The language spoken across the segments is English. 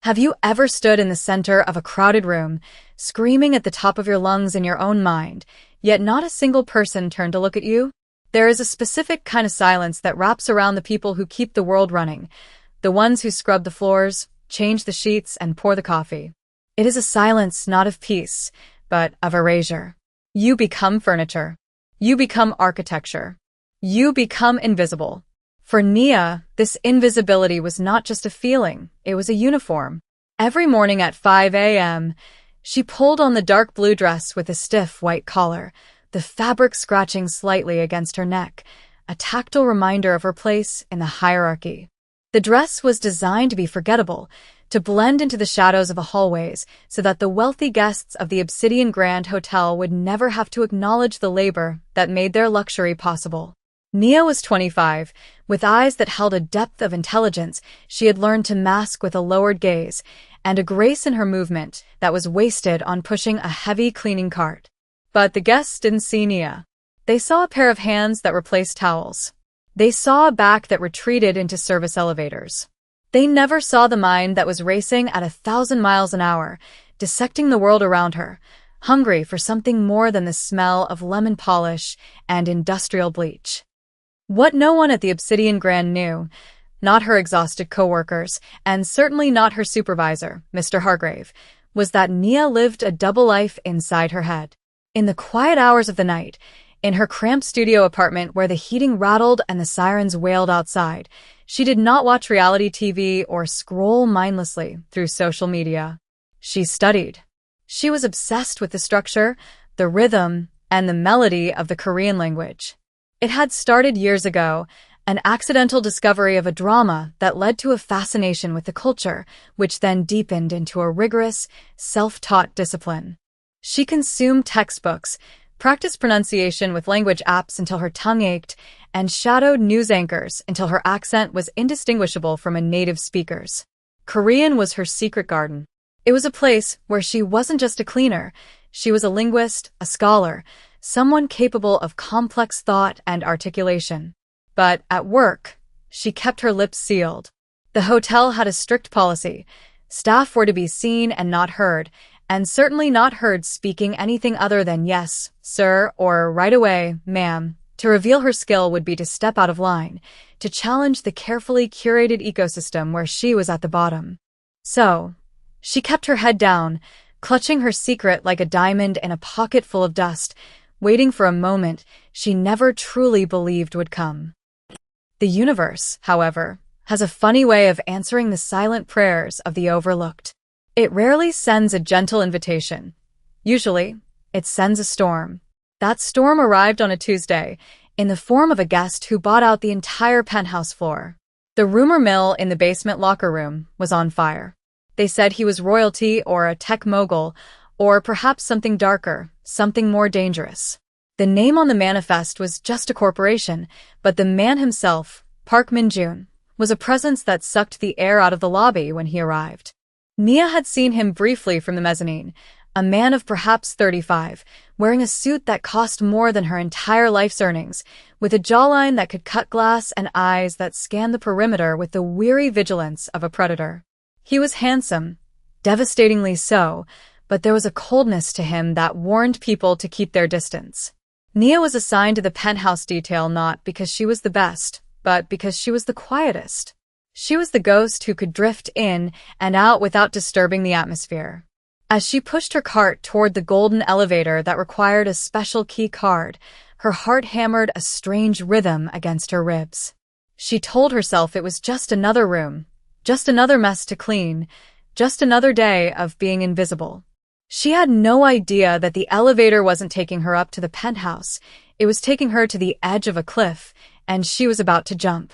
Have you ever stood in the center of a crowded room, screaming at the top of your lungs in your own mind, yet not a single person turned to look at you? There is a specific kind of silence that wraps around the people who keep the world running, the ones who scrub the floors, change the sheets, and pour the coffee. It is a silence not of peace, but of erasure. You become furniture. You become architecture. You become invisible. For Nia, this invisibility was not just a feeling, it was a uniform. Every morning at 5 a.m., she pulled on the dark blue dress with a stiff white collar, the fabric scratching slightly against her neck, a tactile reminder of her place in the hierarchy. The dress was designed to be forgettable, to blend into the shadows of the hallways so that the wealthy guests of the Obsidian Grand Hotel would never have to acknowledge the labor that made their luxury possible. Nia was 25. With eyes that held a depth of intelligence she had learned to mask with a lowered gaze, and a grace in her movement that was wasted on pushing a heavy cleaning cart. But the guests didn't see Nia. They saw a pair of hands that replaced towels. They saw a back that retreated into service elevators. They never saw the mind that was racing at 1,000 miles an hour, dissecting the world around her, hungry for something more than the smell of lemon polish and industrial bleach. What no one at the Obsidian Grand knew, not her exhausted coworkers, and certainly not her supervisor, Mr. Hargrave, was that Nia lived a double life inside her head. In the quiet hours of the night, in her cramped studio apartment where the heating rattled and the sirens wailed outside, she did not watch reality TV or scroll mindlessly through social media. She studied. She was obsessed with the structure, the rhythm, and the melody of the Korean language. It had started years ago, an accidental discovery of a drama that led to a fascination with the culture, which then deepened into a rigorous, self-taught discipline. She consumed textbooks, practiced pronunciation with language apps until her tongue ached, and shadowed news anchors until her accent was indistinguishable from a native speaker's. Korean was her secret garden. It was a place where she wasn't just a cleaner, she was a linguist, a scholar, someone capable of complex thought and articulation. But at work, she kept her lips sealed. The hotel had a strict policy. Staff were to be seen and not heard, and certainly not heard speaking anything other than yes, sir, or right away, ma'am. To reveal her skill would be to step out of line, to challenge the carefully curated ecosystem where she was at the bottom. So, she kept her head down, clutching her secret like a diamond in a pocket full of dust, waiting for a moment she never truly believed would come. The universe, however, has a funny way of answering the silent prayers of the overlooked. It rarely sends a gentle invitation. Usually, it sends a storm. That storm arrived on a Tuesday, in the form of a guest who bought out the entire penthouse floor. The rumor mill in the basement locker room was on fire. They said he was royalty or a tech mogul, or perhaps something darker, something more dangerous. The name on the manifest was just a corporation, but the man himself, Park Min-jun, was a presence that sucked the air out of the lobby when he arrived. Nia had seen him briefly from the mezzanine, a man of perhaps 35, wearing a suit that cost more than her entire life's earnings, with a jawline that could cut glass and eyes that scanned the perimeter with the weary vigilance of a predator. He was handsome, devastatingly so, but there was a coldness to him that warned people to keep their distance. Nia was assigned to the penthouse detail not because she was the best, but because she was the quietest. She was the ghost who could drift in and out without disturbing the atmosphere. As she pushed her cart toward the golden elevator that required a special key card, her heart hammered a strange rhythm against her ribs. She told herself it was just another room, just another mess to clean, just another day of being invisible. She had no idea that the elevator wasn't taking her up to the penthouse. It was taking her to the edge of a cliff, and she was about to jump.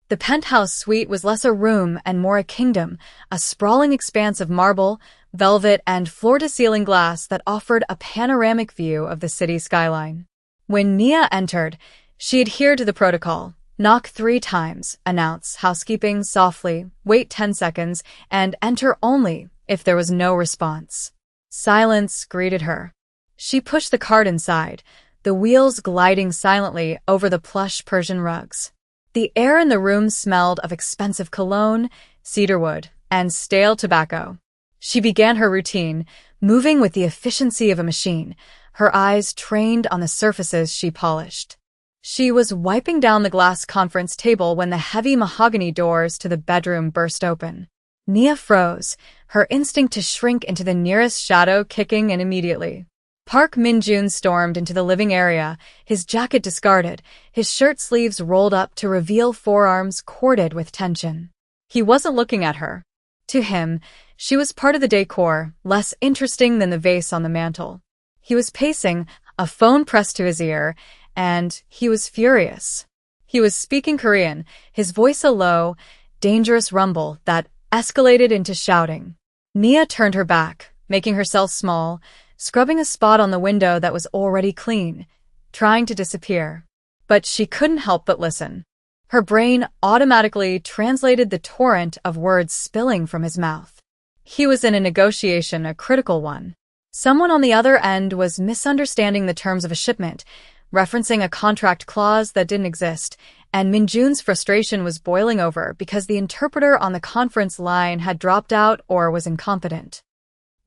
The penthouse suite was less a room and more a kingdom, a sprawling expanse of marble, velvet, and floor-to-ceiling glass that offered a panoramic view of the city skyline. When Nia entered, she adhered to the protocol. Knock 3 times, announce housekeeping softly, wait 10 seconds, and enter only if there was no response. Silence greeted her. She pushed the cart inside, the wheels gliding silently over the plush Persian rugs. The air in the room smelled of expensive cologne, cedarwood, and stale tobacco. She began her routine, moving with the efficiency of a machine, her eyes trained on the surfaces she polished. She was wiping down the glass conference table when the heavy mahogany doors to the bedroom burst open. Nia froze, her instinct to shrink into the nearest shadow kicking in immediately. Park Min-joon stormed into the living area, his jacket discarded, his shirt sleeves rolled up to reveal forearms corded with tension. He wasn't looking at her. To him, she was part of the decor, less interesting than the vase on the mantel. He was pacing, a phone pressed to his ear, and he was furious. He was speaking Korean, his voice a low, dangerous rumble that escalated into shouting. Nia turned her back, making herself small, scrubbing a spot on the window that was already clean, trying to disappear. But she couldn't help but listen. Her brain automatically translated the torrent of words spilling from his mouth. He was in a negotiation, a critical one. Someone on the other end was misunderstanding the terms of a shipment, referencing a contract clause that didn't exist, and Min-joon's frustration was boiling over because the interpreter on the conference line had dropped out or was incompetent.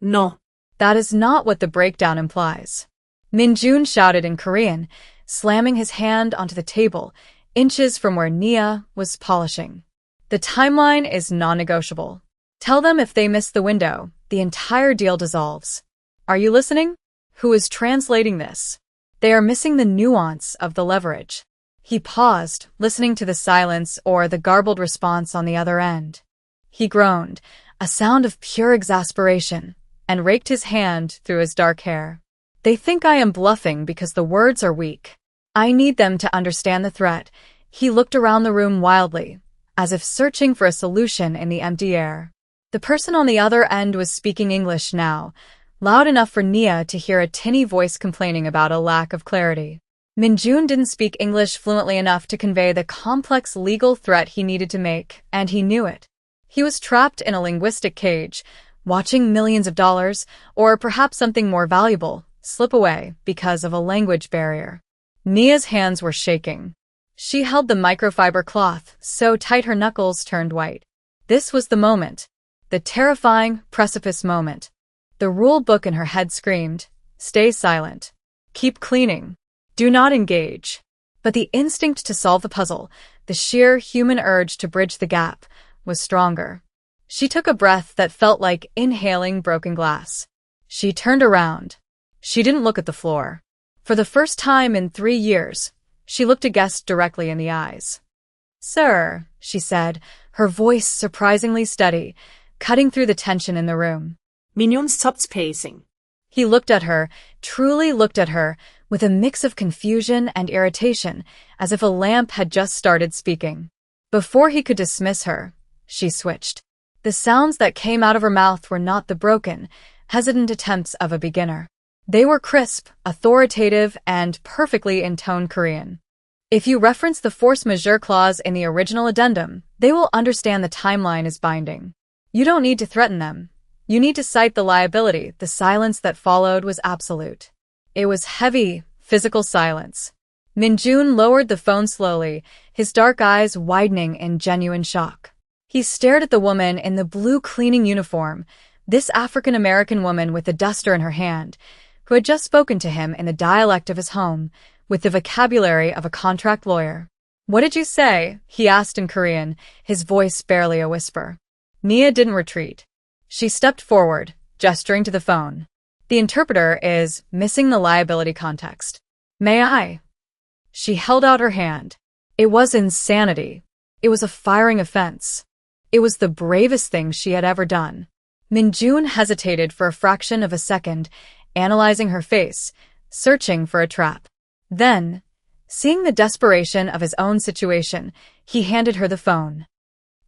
No. That is not what the breakdown implies. Min-joon shouted in Korean, slamming his hand onto the table, inches from where Nia was polishing. The timeline is non-negotiable. Tell them if they miss the window, the entire deal dissolves. Are you listening? Who is translating this? They are missing the nuance of the leverage. He paused, listening to the silence or the garbled response on the other end. He groaned, a sound of pure exasperation, and raked his hand through his dark hair. They think I am bluffing because the words are weak. I need them to understand the threat. He looked around the room wildly, as if searching for a solution in the empty air. The person on the other end was speaking English now, loud enough for Nia to hear a tinny voice complaining about a lack of clarity. Min-joon didn't speak English fluently enough to convey the complex legal threat he needed to make, and he knew it. He was trapped in a linguistic cage, watching millions of dollars, or perhaps something more valuable, slip away because of a language barrier. Nia's hands were shaking. She held the microfiber cloth so tight her knuckles turned white. This was the moment. The terrifying precipice moment. The rule book in her head screamed, "Stay silent. Keep cleaning. Do not engage." But the instinct to solve the puzzle, the sheer human urge to bridge the gap, was stronger. She took a breath that felt like inhaling broken glass. She turned around. She didn't look at the floor. For the first time in 3 years, she looked a guest directly in the eyes. "Sir," she said, her voice surprisingly steady, cutting through the tension in the room. Min-joon stopped pacing. He looked at her, truly looked at her, with a mix of confusion and irritation, as if a lamp had just started speaking. Before he could dismiss her, she switched. The sounds that came out of her mouth were not the broken, hesitant attempts of a beginner. They were crisp, authoritative, and perfectly in tone Korean. If you reference the force majeure clause in the original addendum, they will understand the timeline is binding. You don't need to threaten them. You need to cite the liability. The silence that followed was absolute. It was heavy, physical silence. Min-joon lowered the phone slowly, his dark eyes widening in genuine shock. He stared at the woman in the blue cleaning uniform, this African-American woman with the duster in her hand, who had just spoken to him in the dialect of his home, with the vocabulary of a contract lawyer. "What did you say?" he asked in Korean, his voice barely a whisper. Nia didn't retreat. She stepped forward, gesturing to the phone. "The interpreter is missing the liability context. May I?" She held out her hand. It was insanity. It was a firing offense. It was the bravest thing she had ever done. Min-joon hesitated for a fraction of a second, analyzing her face, searching for a trap. Then, seeing the desperation of his own situation, he handed her the phone.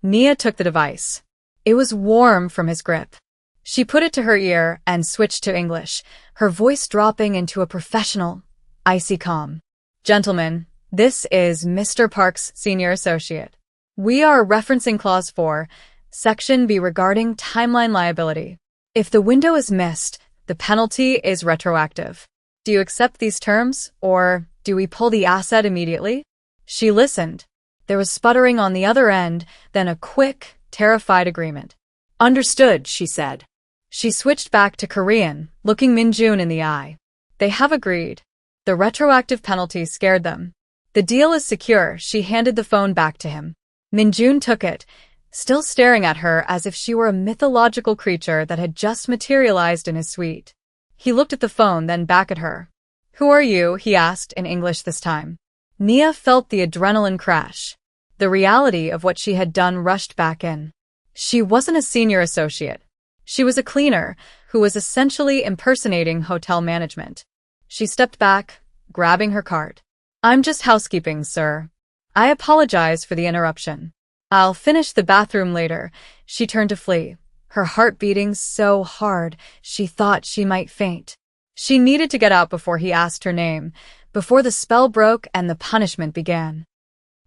Nia took the device. It was warm from his grip. She put it to her ear and switched to English, her voice dropping into a professional, icy calm. "Gentlemen, this is Mr. Park's senior associate. We are referencing Clause 4, Section B regarding timeline liability. If the window is missed, the penalty is retroactive. Do you accept these terms, or do we pull the asset immediately?" She listened. There was sputtering on the other end, then a quick, terrified agreement. Understood, she said. She switched back to Korean, looking Minjun in the eye. They have agreed. The retroactive penalty scared them. The deal is secure. She handed the phone back to him. Minjun took it, still staring at her as if she were a mythological creature that had just materialized in his suite. He looked at the phone, then back at her. Who are you? He asked in English this time. Nia felt the adrenaline crash. The reality of what she had done rushed back in. She wasn't a senior associate. She was a cleaner who was essentially impersonating hotel management. She stepped back, grabbing her cart. I'm just housekeeping, sir. I apologize for the interruption. I'll finish the bathroom later. She turned to flee, her heart beating so hard she thought she might faint. She needed to get out before he asked her name, before the spell broke and the punishment began.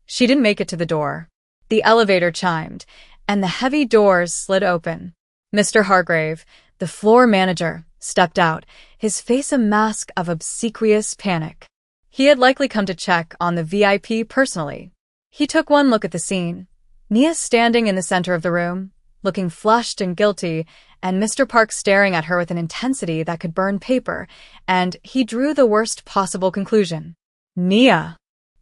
She didn't make it to the door. The elevator chimed, and the heavy doors slid open. Mr. Hargrave, the floor manager, stepped out, his face a mask of obsequious panic. He had likely come to check on the VIP personally. He took one look at the scene. Nia standing in the center of the room, looking flushed and guilty, and Mr. Park staring at her with an intensity that could burn paper, and he drew the worst possible conclusion. Nia!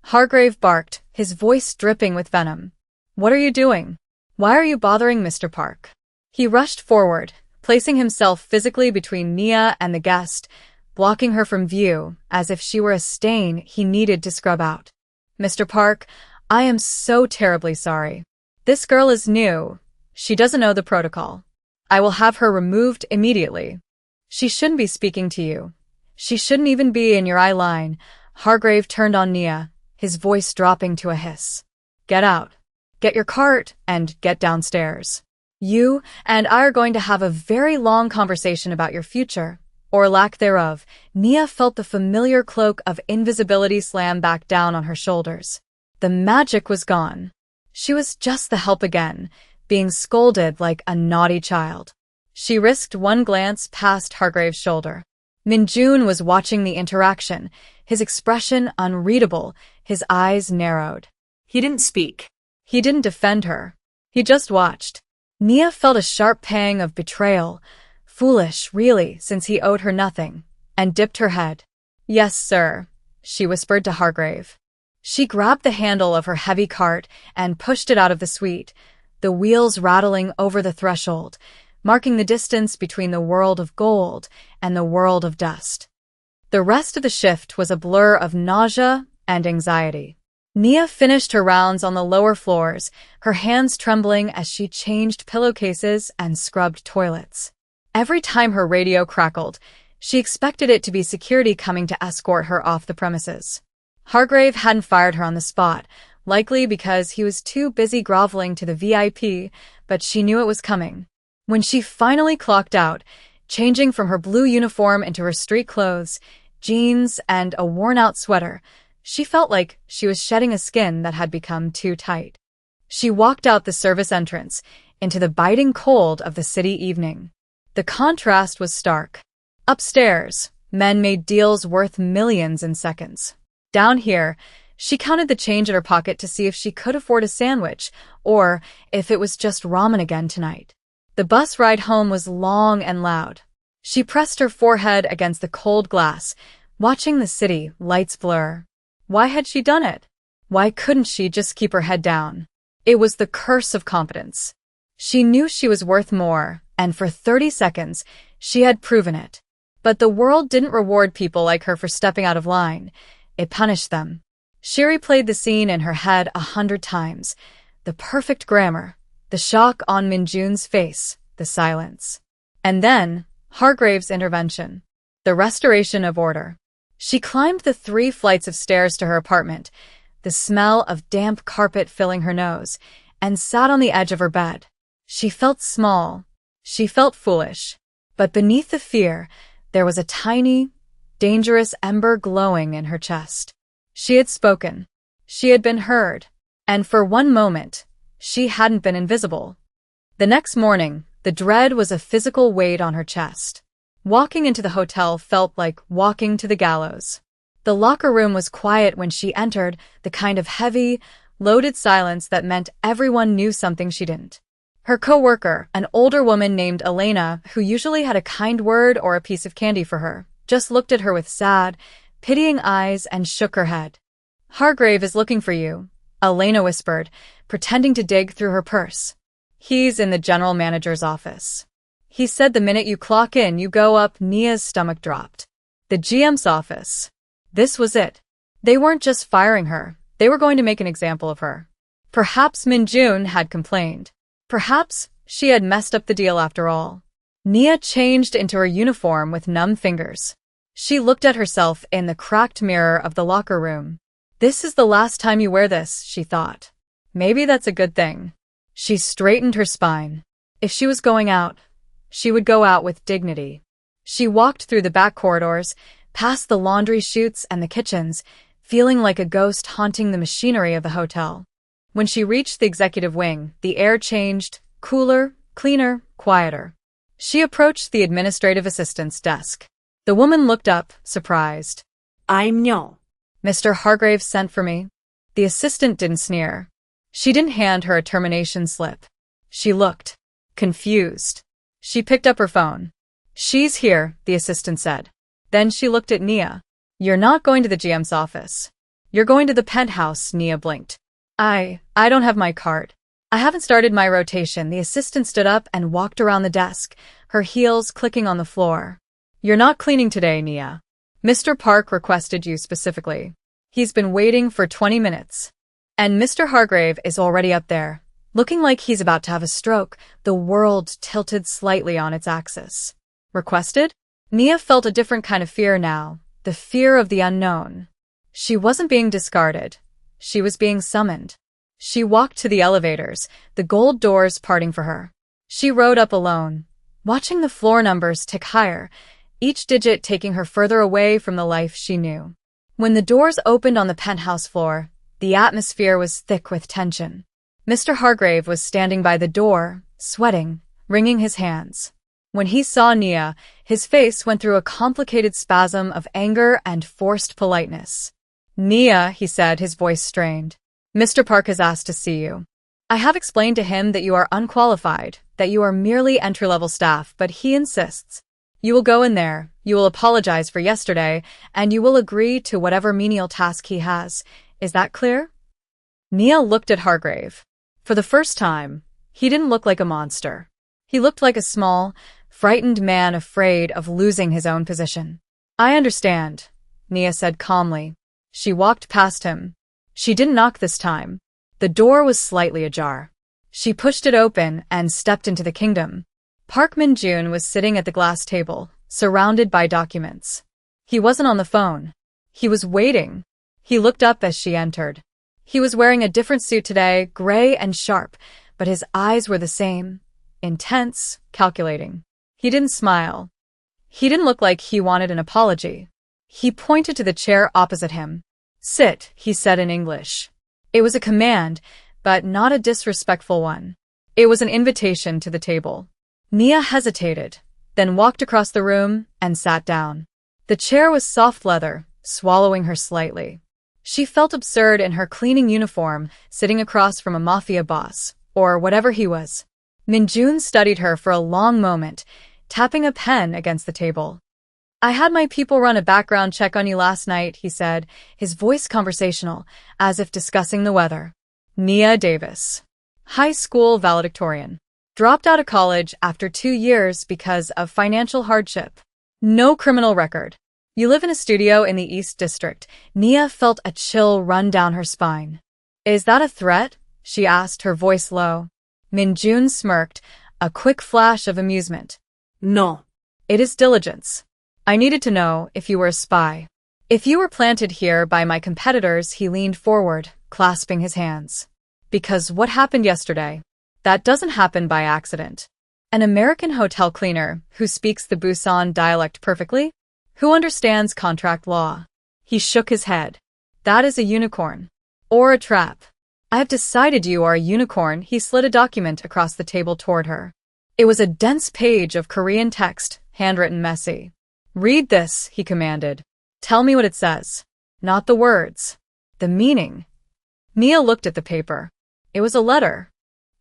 Hargrave barked, his voice dripping with venom. What are you doing? Why are you bothering Mr. Park? He rushed forward, placing himself physically between Nia and the guest, blocking her from view, as if she were a stain he needed to scrub out. Mr. Park, I am so terribly sorry. This girl is new. She doesn't know the protocol. I will have her removed immediately. She shouldn't be speaking to you. She shouldn't even be in your eye line. Hargrave turned on Nia, his voice dropping to a hiss. Get out. Get your cart and get downstairs. You and I are going to have a very long conversation about your future, or lack thereof. Nia felt the familiar cloak of invisibility slam back down on her shoulders. The magic was gone. She was just the help again, being scolded like a naughty child. She risked one glance past Hargrave's shoulder. Minjun was watching the interaction, his expression unreadable, his eyes narrowed. He didn't speak. He didn't defend her. He just watched. Nia felt a sharp pang of betrayal, foolish, really, since he owed her nothing, and dipped her head. Yes, sir, she whispered to Hargrave. She grabbed the handle of her heavy cart and pushed it out of the suite, the wheels rattling over the threshold, marking the distance between the world of gold and the world of dust. The rest of the shift was a blur of nausea and anxiety. Nia finished her rounds on the lower floors, her hands trembling as she changed pillowcases and scrubbed toilets. Every time her radio crackled, she expected it to be security coming to escort her off the premises. Hargrave hadn't fired her on the spot, likely because he was too busy groveling to the VIP, but she knew it was coming. When she finally clocked out, changing from her blue uniform into her street clothes, jeans, and a worn-out sweater, she felt like she was shedding a skin that had become too tight. She walked out the service entrance, into the biting cold of the city evening. The contrast was stark. Upstairs, men made deals worth millions in seconds. Down here, she counted the change in her pocket to see if she could afford a sandwich, or if it was just ramen again tonight. The bus ride home was long and loud. She pressed her forehead against the cold glass, watching the city lights blur. Why had she done it? Why couldn't she just keep her head down? It was the curse of competence. She knew she was worth more, and for 30 seconds, she had proven it. But the world didn't reward people like her for stepping out of line. It punished them. She replayed the scene in her head 100 times. The perfect grammar, the shock on Minjun's face, the silence. And then, Hargrave's intervention. The restoration of order. She climbed the 3 flights of stairs to her apartment, the smell of damp carpet filling her nose, and sat on the edge of her bed. She felt small. She felt foolish. But beneath the fear, there was a tiny, dangerous ember glowing in her chest. She had spoken. She had been heard. And for one moment, she hadn't been invisible. The next morning, the dread was a physical weight on her chest. Walking into the hotel felt like walking to the gallows. The locker room was quiet when she entered, the kind of heavy, loaded silence that meant everyone knew something she didn't. Her co-worker, an older woman named Elena, who usually had a kind word or a piece of candy for her, just looked at her with sad, pitying eyes and shook her head. "Hargrave is looking for you," Elena whispered, pretending to dig through her purse. "He's in the general manager's office. He said the minute you clock in, you go up." Nia's stomach dropped. The GM's office. This was it. They weren't just firing her, they were going to make an example of her. Perhaps Minjun had complained. Perhaps she had messed up the deal after all. Nia changed into her uniform with numb fingers. She looked at herself in the cracked mirror of the locker room. "This is the last time you wear this," she thought. Maybe that's a good thing. She straightened her spine. If she was going out, she would go out with dignity. She walked through the back corridors, past the laundry chutes and the kitchens, feeling like a ghost haunting the machinery of the hotel. When she reached the executive wing, the air changed, cooler, cleaner, quieter. She approached the administrative assistant's desk. The woman looked up, surprised. "I'm Nyo." "Mr. Hargrave sent for me." The assistant didn't sneer. She didn't hand her a termination slip. She looked confused. She picked up her phone. "She's here," the assistant said. Then she looked at Nia. "You're not going to the GM's office. You're going to the penthouse." Nia blinked. I don't have my card. I haven't started my rotation." The assistant stood up and walked around the desk, her heels clicking on the floor. "You're not cleaning today, Nia. Mr. Park requested you specifically. He's been waiting for 20 minutes. And Mr. Hargrave is already up there, looking like he's about to have a stroke, the world tilted slightly on its axis." "Requested?" Nia felt a different kind of fear now, the fear of the unknown. She wasn't being discarded. She was being summoned. She walked to the elevators, the gold doors parting for her. She rode up alone, watching the floor numbers tick higher, each digit taking her further away from the life she knew. When the doors opened on the penthouse floor, the atmosphere was thick with tension. Mr. Hargrave was standing by the door, sweating, wringing his hands. When he saw Nia, his face went through a complicated spasm of anger and forced politeness. "Nia," he said, his voice strained. "Mr. Park has asked to see you. I have explained to him that you are unqualified, that you are merely entry-level staff, but he insists. You will go in there, you will apologize for yesterday, and you will agree to whatever menial task he has. Is that clear?" Nia looked at Hargrave. For the first time, he didn't look like a monster. He looked like a small, frightened man afraid of losing his own position. "I understand," Nia said calmly. She walked past him. She didn't knock this time. The door was slightly ajar. She pushed it open and stepped into the kingdom. Park Min-jun was sitting at the glass table, surrounded by documents. He wasn't on the phone. He was waiting. He looked up as she entered. He was wearing a different suit today, gray and sharp, but his eyes were the same, intense, calculating. He didn't smile. He didn't look like he wanted an apology. He pointed to the chair opposite him. "Sit," he said in English. It was a command, but not a disrespectful one. It was an invitation to the table. Nia hesitated, then walked across the room and sat down. The chair was soft leather, swallowing her slightly. She felt absurd in her cleaning uniform, sitting across from a Mafia boss, or whatever he was. Min-jun studied her for a long moment, tapping a pen against the table. "I had my people run a background check on you last night," he said, his voice conversational, as if discussing the weather. Nia Davis. High school valedictorian. Dropped out of college after 2 years because of financial hardship. No criminal record. You live in a studio in the East District. Nia felt a chill run down her spine. "Is that a threat?" she asked, her voice low. Min-jun smirked, a quick flash of amusement. "No. It is diligence. I needed to know if you were a spy. If you were planted here by my competitors." He leaned forward, clasping his hands. "Because what happened yesterday, that doesn't happen by accident. An American hotel cleaner who speaks the Busan dialect perfectly, who understands contract law." He shook his head. "That is a unicorn. Or a trap. I have decided you are a unicorn." He slid a document across the table toward her. It was a dense page of Korean text, handwritten messy. "Read this," he commanded. "Tell me what it says. Not the words. The meaning." Nia looked at the paper. It was a letter.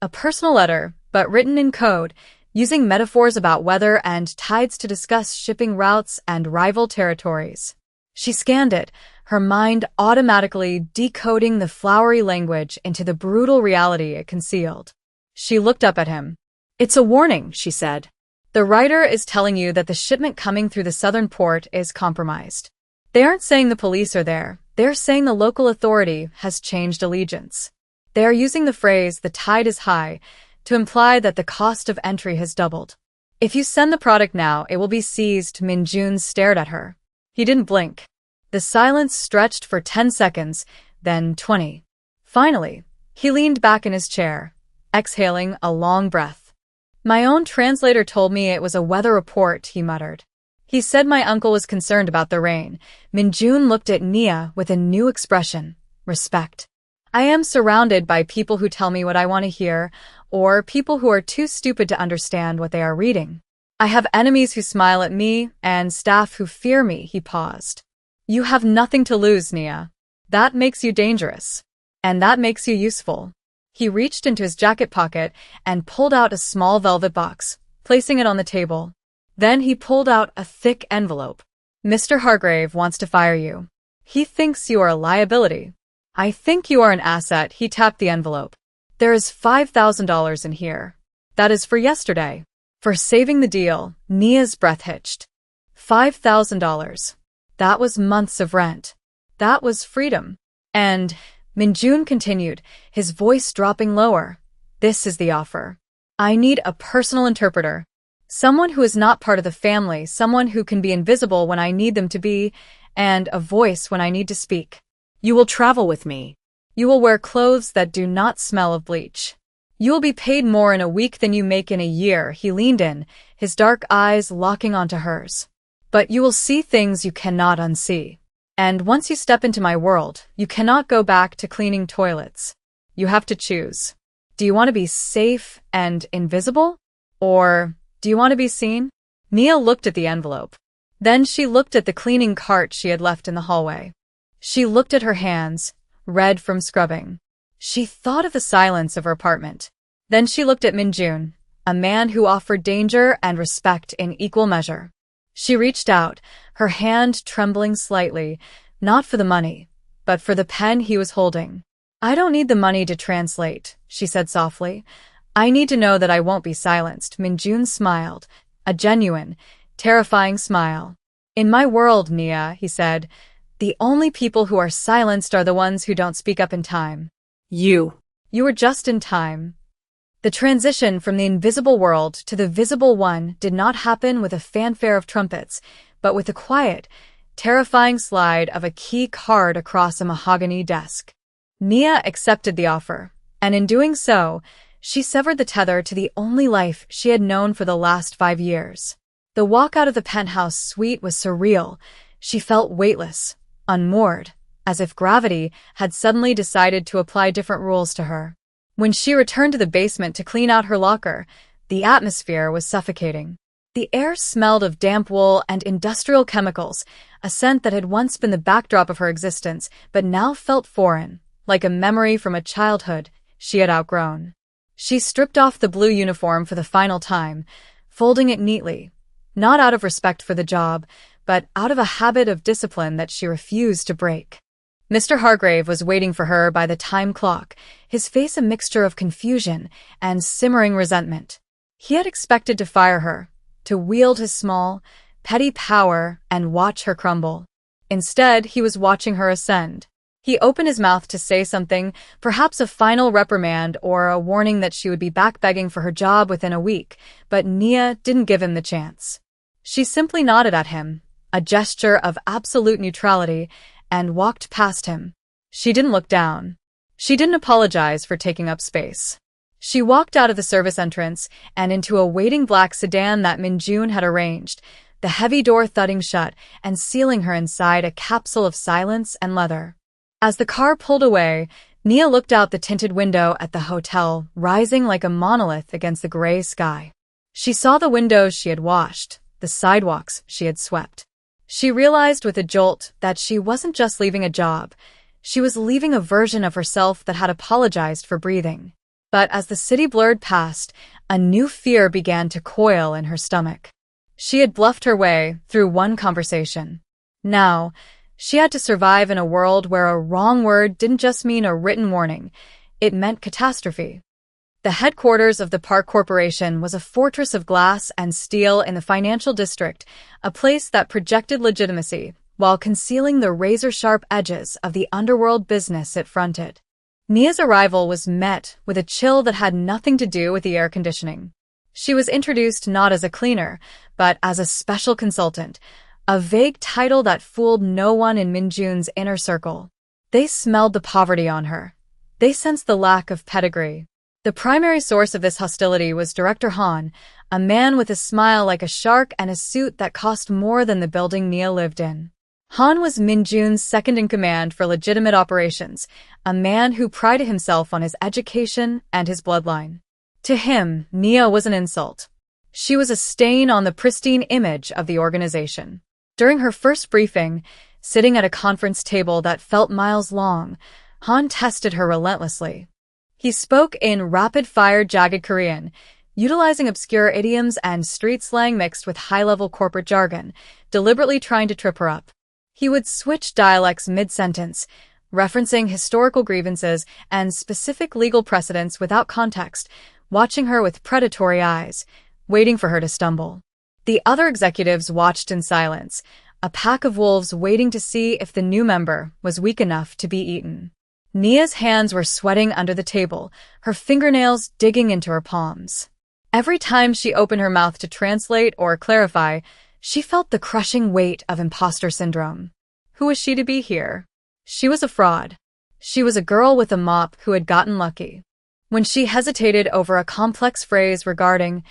A personal letter, but written in code, using metaphors about weather and tides to discuss shipping routes and rival territories. She scanned it, her mind automatically decoding the flowery language into the brutal reality it concealed. She looked up at him. "It's a warning," she said. "The writer is telling you that the shipment coming through the southern port is compromised. They aren't saying the police are there. They're saying the local authority has changed allegiance. They are using the phrase, 'the tide is high,' to imply that the cost of entry has doubled. If you send the product now, it will be seized." Min-jun stared at her. He didn't blink. The silence stretched for 10 seconds, then 20. Finally, he leaned back in his chair, exhaling a long breath. "My own translator told me it was a weather report," he muttered. "He said my uncle was concerned about the rain." Min-jun looked at Nia with a new expression, respect. "I am surrounded by people who tell me what I want to hear, or people who are too stupid to understand what they are reading. I have enemies who smile at me, and staff who fear me." He paused. "You have nothing to lose, Nia. That makes you dangerous. And that makes you useful." He reached into his jacket pocket and pulled out a small velvet box, placing it on the table. Then he pulled out a thick envelope. "Mr. Hargrave wants to fire you. He thinks you are a liability. I think you are an asset." He tapped the envelope. "There is $5,000 in here. That is for yesterday." For saving the deal, Nia's breath hitched. $5,000. That was months of rent. That was freedom. And, Min-jun continued, his voice dropping lower, "This is the offer. I need a personal interpreter. Someone who is not part of the family, someone who can be invisible when I need them to be, and a voice when I need to speak. You will travel with me. You will wear clothes that do not smell of bleach. You will be paid more in a week than you make in a year." He leaned in, his dark eyes locking onto hers. "But you will see things you cannot unsee. And once you step into my world, you cannot go back to cleaning toilets. You have to choose. Do you want to be safe and invisible? Or do you want to be seen?" Nia looked at the envelope. Then she looked at the cleaning cart she had left in the hallway. She looked at her hands, red from scrubbing. She thought of the silence of her apartment. Then she looked at Min-jun, a man who offered danger and respect in equal measure. She reached out, her hand trembling slightly, not for the money, but for the pen he was holding. "I don't need the money to translate," she said softly. "I need to know that I won't be silenced." Min-jun smiled, a genuine, terrifying smile. "In my world, Nia," he said, "the only people who are silenced are the ones who don't speak up in time. You were just in time." The transition from the invisible world to the visible one did not happen with a fanfare of trumpets, but with the quiet, terrifying slide of a key card across a mahogany desk. Nia accepted the offer, and in doing so, she severed the tether to the only life she had known for the last 5 years. The walk out of the penthouse suite was surreal. She felt weightless, unmoored, as if gravity had suddenly decided to apply different rules to her. When she returned to the basement to clean out her locker, the atmosphere was suffocating. The air smelled of damp wool and industrial chemicals, a scent that had once been the backdrop of her existence, but now felt foreign, like a memory from a childhood she had outgrown. She stripped off the blue uniform for the final time, folding it neatly, not out of respect for the job, but out of a habit of discipline that she refused to break. Mr. Hargrave was waiting for her by the time clock, his face a mixture of confusion and simmering resentment. He had expected to fire her, to wield his small, petty power and watch her crumble. Instead, he was watching her ascend. He opened his mouth to say something, perhaps a final reprimand or a warning that she would be back begging for her job within a week, but Nia didn't give him the chance. She simply nodded at him, a gesture of absolute neutrality, and walked past him. She didn't look down. She didn't apologize for taking up space. She walked out of the service entrance and into a waiting black sedan that Min-jun had arranged, the heavy door thudding shut and sealing her inside a capsule of silence and leather. As the car pulled away, Nia looked out the tinted window at the hotel, rising like a monolith against the gray sky. She saw the windows she had washed, the sidewalks she had swept. She realized with a jolt that she wasn't just leaving a job, she was leaving a version of herself that had apologized for breathing. But as the city blurred past, A new fear began to coil in her stomach. She had bluffed her way through one conversation. Now, she had to survive in a world where a wrong word didn't just mean a written warning, it meant catastrophe. The headquarters of the Park Corporation was a fortress of glass and steel in the financial district, a place that projected legitimacy while concealing the razor-sharp edges of the underworld business it fronted. Nia's arrival was met with a chill that had nothing to do with the air conditioning. She was introduced not as a cleaner, but as a special consultant, a vague title that fooled no one in Minjun's inner circle. They smelled the poverty on her. They sensed the lack of pedigree. The primary source of this hostility was Director Han, a man with a smile like a shark and a suit that cost more than the building Nia lived in. Han was Minjun's second-in-command for legitimate operations, a man who prided himself on his education and his bloodline. To him, Nia was an insult. She was a stain on the pristine image of the organization. During her first briefing, sitting at a conference table that felt miles long, Han tested her relentlessly. He spoke in rapid-fire jagged Korean, utilizing obscure idioms and street slang mixed with high-level corporate jargon, deliberately trying to trip her up. He would switch dialects mid-sentence, referencing historical grievances and specific legal precedents without context, watching her with predatory eyes, waiting for her to stumble. The other executives watched in silence, a pack of wolves waiting to see if the new member was weak enough to be eaten. Nia's hands were sweating under the table, her fingernails digging into her palms. Every time she opened her mouth to translate or clarify, she felt the crushing weight of imposter syndrome. Who was she to be here? She was a fraud. She was a girl with a mop who had gotten lucky. When she hesitated over a complex phrase regarding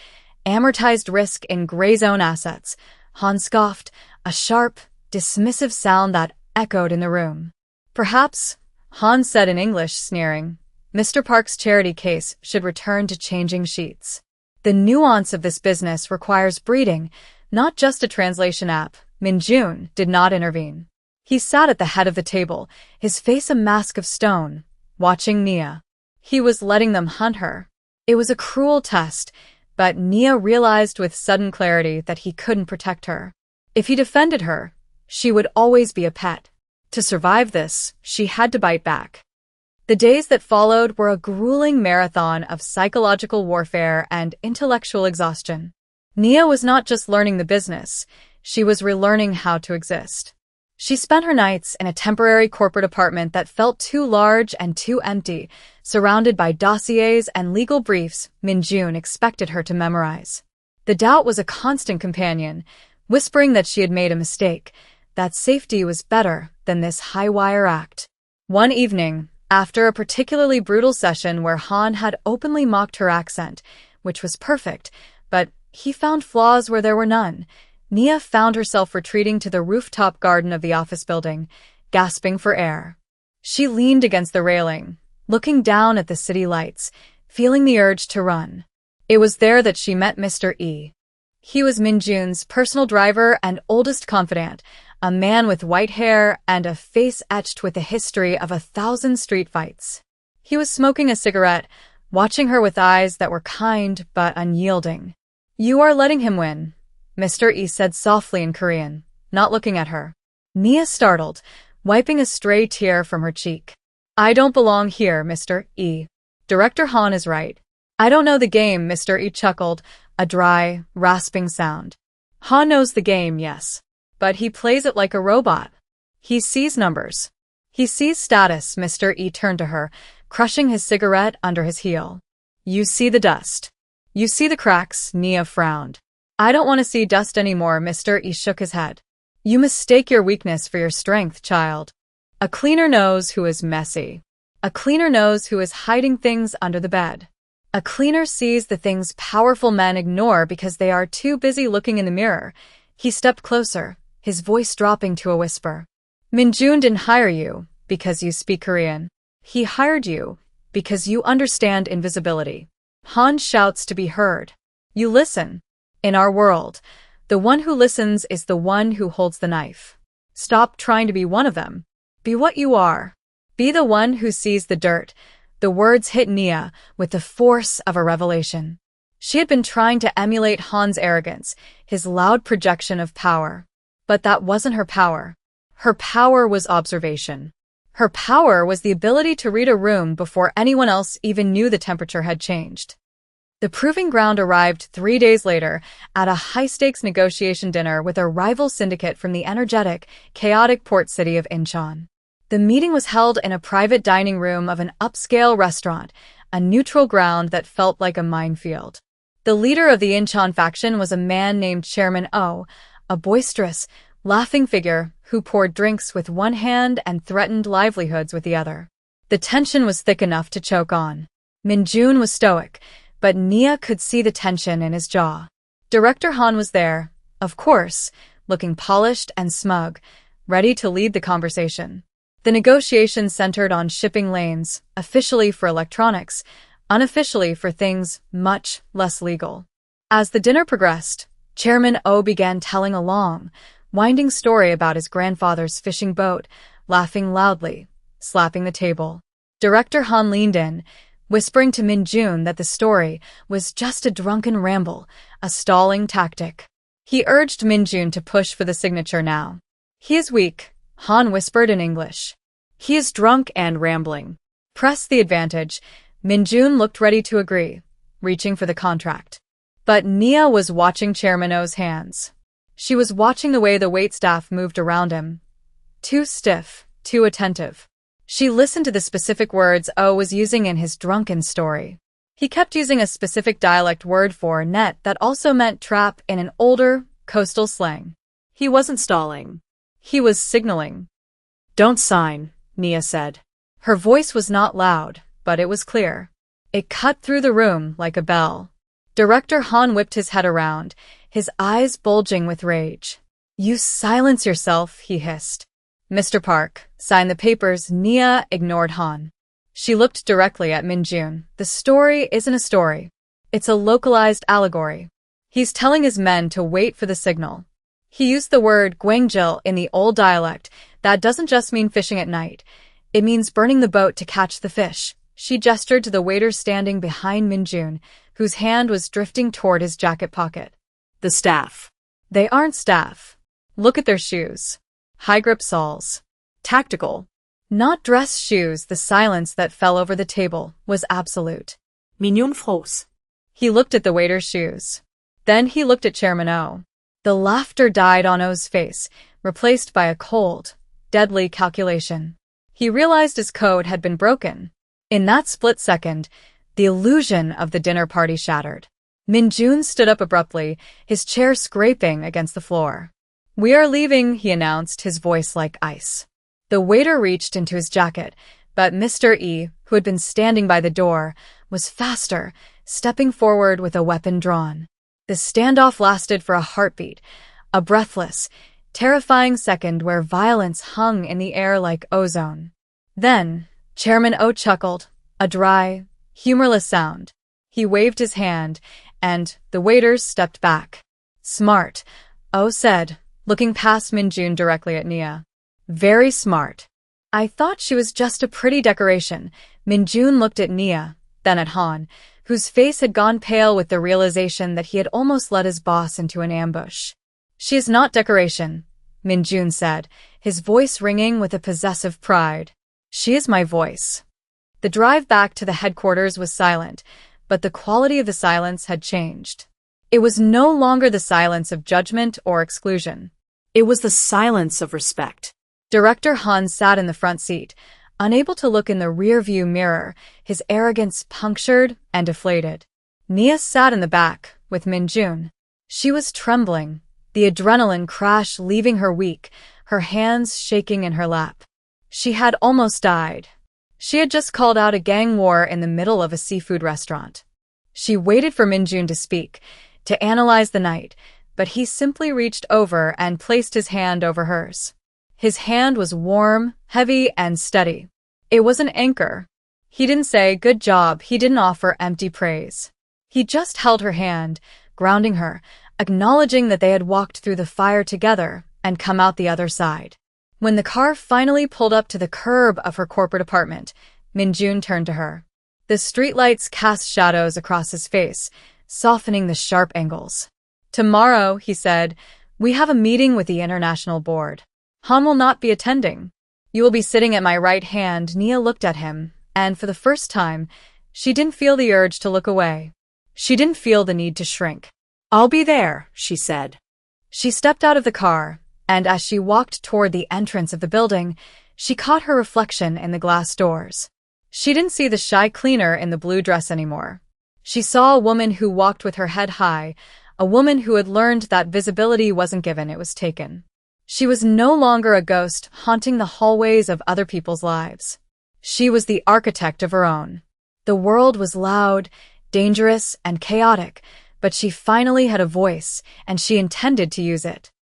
amortized risk in gray zone assets, Han scoffed, a sharp, dismissive sound that echoed in the room. Perhaps, Han said in English, sneering, Mr. Park's charity case should return to changing sheets. The nuance of this business requires breeding, not just a translation app. Minjun did not intervene. He sat at the head of the table, his face a mask of stone, watching Nia. He was letting them hunt her. It was a cruel test, but Nia realized with sudden clarity that he couldn't protect her. If he defended her, she would always be a pet. To survive this, she had to bite back. The days that followed were a grueling marathon of psychological warfare and intellectual exhaustion. Nia was not just learning the business, she was relearning how to exist. She spent her nights in a temporary corporate apartment that felt too large and too empty, surrounded by dossiers and legal briefs Minjun expected her to memorize. The doubt was a constant companion, whispering that she had made a mistake, that safety was better than this high-wire act. One evening, after a particularly brutal session where Han had openly mocked her accent, which was perfect, but he found flaws where there were none, Nia found herself retreating to the rooftop garden of the office building, gasping for air. She leaned against the railing, looking down at the city lights, feeling the urge to run. It was there that she met Mr. E. He was Minjun's personal driver and oldest confidant, a man with white hair and a face etched with the history of 1,000 street fights. He was smoking a cigarette, watching her with eyes that were kind but unyielding. "You are letting him win," Mr. E said softly in Korean, not looking at her. Nia startled, wiping a stray tear from her cheek. "I don't belong here, Mr. E. Director Han is right. I don't know the game," Mr. E chuckled, a dry, rasping sound. "Han knows the game, yes. But he plays it like a robot. He sees numbers. He sees status." Mr. E turned to her, crushing his cigarette under his heel. "You see the dust. You see the cracks." Nia frowned. "I don't want to see dust anymore." Mr. E shook his head. "You mistake your weakness for your strength, child. A cleaner knows who is messy. A cleaner knows who is hiding things under the bed. A cleaner sees the things powerful men ignore because they are too busy looking in the mirror." He stepped closer, his voice dropping to a whisper. "Minjun didn't hire you because you speak Korean. He hired you because you understand invisibility. Han shouts to be heard. You listen. In our world, the one who listens is the one who holds the knife. Stop trying to be one of them. Be what you are. Be the one who sees the dirt." The words hit Nia with the force of a revelation. She had been trying to emulate Han's arrogance, his loud projection of power. But that wasn't her power. Her power was observation. Her power was the ability to read a room before anyone else even knew the temperature had changed. The proving ground arrived 3 days later at a high-stakes negotiation dinner with a rival syndicate from the energetic, chaotic port city of Incheon. The meeting was held in a private dining room of an upscale restaurant, a neutral ground that felt like a minefield. The leader of the Incheon faction was a man named Chairman Oh, a boisterous, laughing figure who poured drinks with one hand and threatened livelihoods with the other. The tension was thick enough to choke on. Min-jun was stoic, but Nia could see the tension in his jaw. Director Han was there, of course, looking polished and smug, ready to lead the conversation. The negotiations centered on shipping lanes, officially for electronics, unofficially for things much less legal. As the dinner progressed, Chairman Oh began telling a long, winding story about his grandfather's fishing boat, laughing loudly, slapping the table. Director Han leaned in, whispering to Min-jun that the story was just a drunken ramble, a stalling tactic. He urged Min-jun to push for the signature now. "He is weak," Han whispered in English. "He is drunk and rambling." Press the advantage. Min-jun looked ready to agree, reaching for the contract. But Nia was watching Chairman Oh's hands. She was watching the way the waitstaff moved around him. Too stiff, too attentive. She listened to the specific words Oh was using in his drunken story. He kept using a specific dialect word for net that also meant trap in an older, coastal slang. He wasn't stalling. He was signaling. "Don't sign," Nia said. Her voice was not loud, but it was clear. It cut through the room like a bell. Director Han whipped his head around, his eyes bulging with rage. "You silence yourself," he hissed. "Mr. Park, sign the papers." Nia ignored Han. She looked directly at Min-jun. "The story isn't a story. It's a localized allegory. He's telling his men to wait for the signal." He used the word gwangjil in the old dialect. That doesn't just mean fishing at night. It means burning the boat to catch the fish. She gestured to the waiter standing behind Min-jun, whose hand was drifting toward his jacket pocket. "The staff." "They aren't staff. Look at their shoes. High-grip soles. Tactical. Not dress shoes." The silence that fell over the table was absolute. "Mignon frosse." He looked at the waiter's shoes. Then he looked at Chairman Oh. The laughter died on Oh's face, replaced by a cold, deadly calculation. He realized his code had been broken. In that split second, the illusion of the dinner party shattered. Min-jun stood up abruptly, his chair scraping against the floor. "We are leaving," he announced, his voice like ice. The waiter reached into his jacket, but Mr. E, who had been standing by the door, was faster, stepping forward with a weapon drawn. The standoff lasted for a heartbeat, a breathless, terrifying second where violence hung in the air like ozone. Then, Chairman Oh chuckled, a dry, humorless sound. He waved his hand, and the waiters stepped back. "Smart," Oh said, looking past Min-jun directly at Nia. "Very smart." "I thought she was just a pretty decoration." Min-jun looked at Nia, then at Han, whose face had gone pale with the realization that he had almost led his boss into an ambush. "She is not decoration," Min-jun said, his voice ringing with a possessive pride. "She is my voice." The drive back to the headquarters was silent, but the quality of the silence had changed. It was no longer the silence of judgment or exclusion. It was the silence of respect. Director Han sat in the front seat, unable to look in the rear-view mirror, his arrogance punctured and deflated. Nia sat in the back, with Min-jun. She was trembling, the adrenaline crash leaving her weak, her hands shaking in her lap. She had almost died. She had just called out a gang war in the middle of a seafood restaurant. She waited for Min-jun to speak, to analyze the night, but he simply reached over and placed his hand over hers. His hand was warm, heavy, and steady. It was an anchor. He didn't say, "Good job." He didn't offer empty praise. He just held her hand, grounding her, acknowledging that they had walked through the fire together and come out the other side. When the car finally pulled up to the curb of her corporate apartment, Min-jun turned to her. The streetlights cast shadows across his face, softening the sharp angles. "Tomorrow," he said, "we have a meeting with the International Board. Han will not be attending. You will be sitting at my right hand." Nia looked at him, and for the first time, she didn't feel the urge to look away. She didn't feel the need to shrink. "I'll be there," she said. She stepped out of the car, and as she walked toward the entrance of the building, she caught her reflection in the glass doors. She didn't see the shy cleaner in the blue dress anymore. She saw a woman who walked with her head high, a woman who had learned that visibility wasn't given, it was taken. She was no longer a ghost haunting the hallways of other people's lives. She was the architect of her own. The world was loud, dangerous, and chaotic, but she finally had a voice, and she intended to use it.